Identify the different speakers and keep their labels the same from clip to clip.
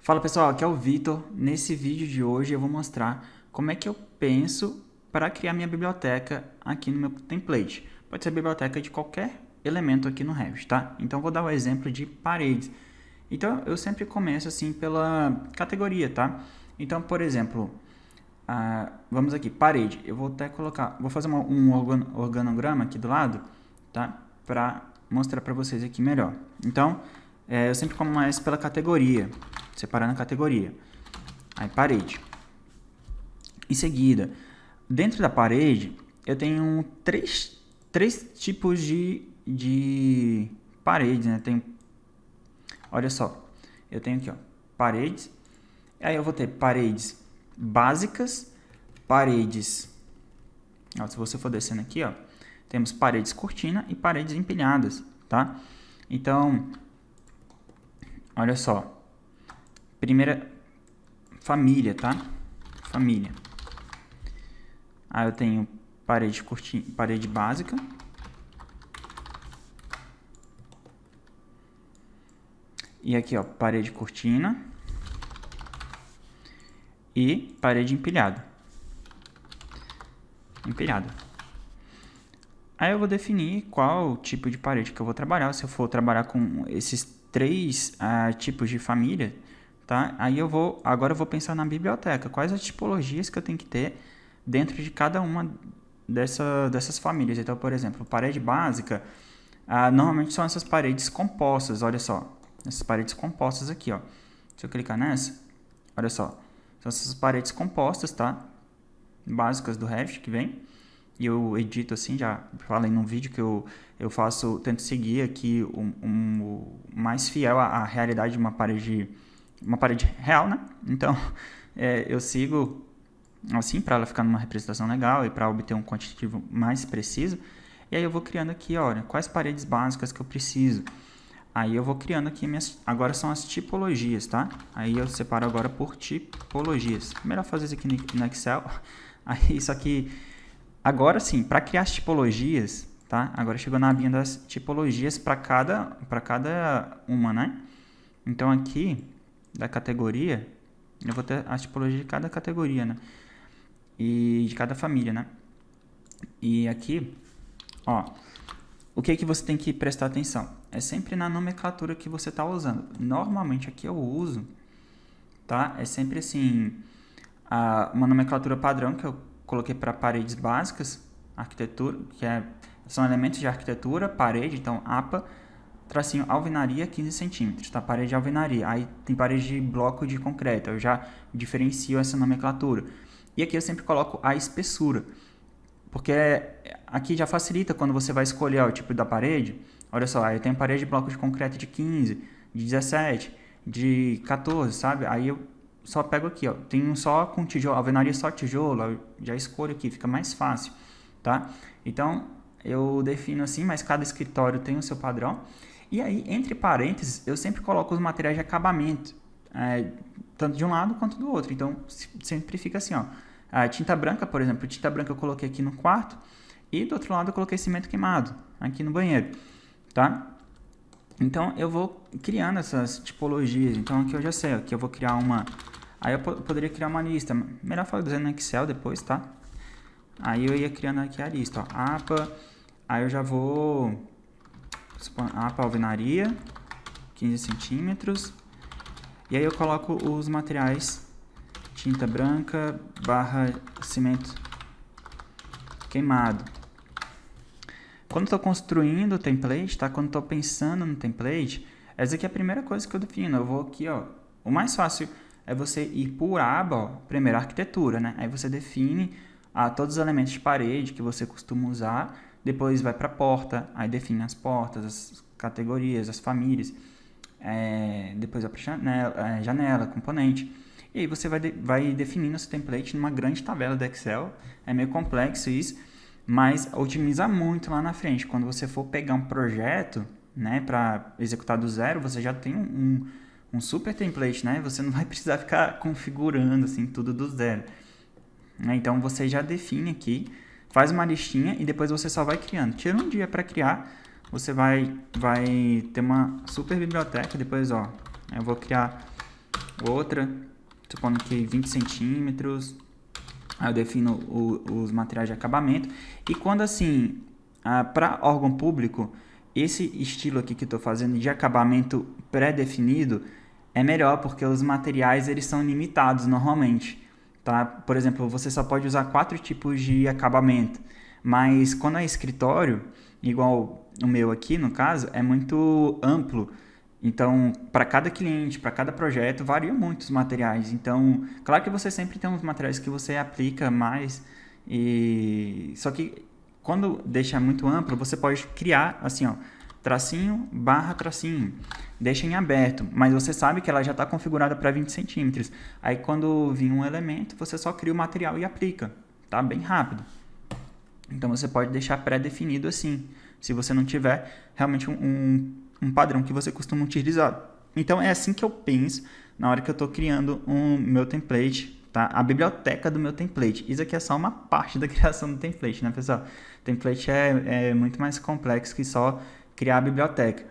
Speaker 1: Fala pessoal, aqui é o Vitor. Nesse vídeo de hoje eu vou mostrar como é que eu penso para criar minha biblioteca aqui no meu template. Pode ser biblioteca de qualquer elemento aqui no Revit, tá? Então eu vou dar o exemplo de paredes. Então eu sempre começo assim pela categoria, tá? Então, por exemplo, vamos aqui, parede. Eu vou até colocar, vou fazer um organograma aqui do lado, tá? Para mostrar para vocês aqui melhor. Então, eu sempre começo pela categoria, separando a categoria. Aí, parede. Em seguida, dentro da parede, eu tenho três tipos de paredes, né? Olha só, eu tenho aqui, ó, paredes. Aí eu vou ter paredes básicas, paredes... Ó, se você for descendo aqui, ó, temos paredes cortina e paredes empilhadas, tá? Então, olha só. Primeira, família, tá? Família. Aí eu tenho parede cortina, parede básica. E aqui, ó, parede cortina. E parede empilhada. Empilhada. Aí eu vou definir qual tipo de parede que eu vou trabalhar. Se eu for trabalhar com esses três tipos de família, tá? Aí agora eu vou pensar na biblioteca. Quais as tipologias que eu tenho que ter dentro de cada uma dessas famílias. Então, por exemplo, parede básica, normalmente são essas paredes compostas. Olha só, essas paredes compostas aqui, ó. Se eu clicar nessa, olha só, são essas paredes compostas, tá? Básicas do Revit que vem. E eu edito assim, já falei num vídeo que eu faço, tento seguir aqui o mais fiel à realidade de uma parede real, né? Então, eu sigo assim para ela ficar numa representação legal e para obter um quantitativo mais preciso. E aí eu vou criando aqui, olha, quais paredes básicas que eu preciso. Aí eu vou criando aqui agora são as tipologias, tá? Aí eu separo agora por tipologias. Melhor fazer isso aqui no Excel. Aí isso aqui, agora sim, para criar as tipologias, tá? Agora chegou na abinha das tipologias para cada uma, né? Então aqui da categoria, eu vou ter as tipologias de cada categoria, né? E de cada família, né? E aqui, ó, o que você tem que prestar atenção? É sempre na nomenclatura que você está usando. Normalmente aqui eu uso, tá? É sempre assim, uma nomenclatura padrão que eu coloquei para paredes básicas, arquitetura, são elementos de arquitetura, parede, então APA, tracinho alvenaria 15 centímetros, tá? Parede de alvenaria. Aí tem parede de bloco de concreto, eu já diferencio essa nomenclatura. E aqui eu sempre coloco a espessura, porque aqui já facilita quando você vai escolher o tipo da parede. Olha só, aí tem parede de bloco de concreto de 15, de 17, de 14, sabe? Aí eu só pego aqui, ó, tem um só com tijolo, alvenaria só tijolo, eu já escolho aqui, fica mais fácil, tá? Então, eu defino assim, mas cada escritório tem o seu padrão. E aí, entre parênteses, eu sempre coloco os materiais de acabamento, tanto de um lado quanto do outro. Então, sempre fica assim, ó. A tinta branca, por exemplo, tinta branca eu coloquei aqui no quarto e do outro lado eu coloquei cimento queimado aqui no banheiro, tá? Então, eu vou criando essas tipologias. Então, aqui eu já sei, aqui eu vou criar uma... Aí eu poderia criar uma lista, melhor fazer no Excel depois, tá? Aí eu ia criando aqui a lista, ó, APA, aí eu já vou... APA alvenaria, 15 centímetros, e aí eu coloco os materiais tinta branca / cimento queimado. Quando estou construindo o template, tá? Quando estou pensando no template, essa aqui é a primeira coisa que eu defino. Eu vou aqui, ó. O mais fácil é você ir por aba, ó, primeiro arquitetura, né? Aí você define todos os elementos de parede que você costuma usar. Depois vai para a porta, aí define as portas, as categorias, as famílias. Depois vai para janela, componente. E aí você vai definindo esse template numa grande tabela do Excel. É meio complexo isso, mas otimiza muito lá na frente. Quando você for pegar um projeto, né, para executar do zero, você já tem um super template, né? Você não vai precisar ficar configurando assim tudo do zero. Então você já define aqui, faz uma listinha e depois você só vai criando. Tira um dia para criar, você vai ter uma super biblioteca. Depois, ó, eu vou criar outra, supondo que 20 centímetros, aí eu defino os materiais de acabamento, e quando assim, para órgão público, esse estilo aqui que eu estou fazendo de acabamento pré-definido é melhor, porque os materiais eles são limitados normalmente, tá? Por exemplo, você só pode usar 4 tipos de acabamento, mas quando é escritório, igual o meu aqui no caso, é muito amplo. Então, para cada cliente, para cada projeto, varia muito os materiais. Então, claro que você sempre tem uns materiais que você aplica mais, só que quando deixa muito amplo, você pode criar assim, ó, tracinho barra tracinho, deixa em aberto, mas você sabe que ela já está configurada para 20 centímetros. Aí, quando vir um elemento, você só cria o material e aplica, tá? Bem rápido. Então, você pode deixar pré-definido assim, se você não tiver realmente um padrão que você costuma utilizar. Então, é assim que eu penso na hora que eu estou criando o meu template, tá? A biblioteca do meu template. Isso aqui é só uma parte da criação do template, né, pessoal? Template é muito mais complexo que só criar a biblioteca.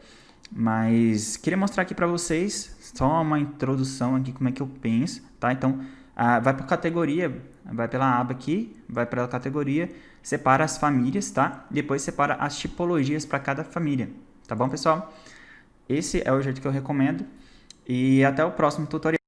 Speaker 1: Mas queria mostrar aqui para vocês só uma introdução aqui como é que eu penso, tá? Então, vai para categoria, vai pela aba aqui, vai para a categoria, separa as famílias, tá? Depois separa as tipologias para cada família, tá bom, pessoal? Esse é o jeito que eu recomendo e até o próximo tutorial.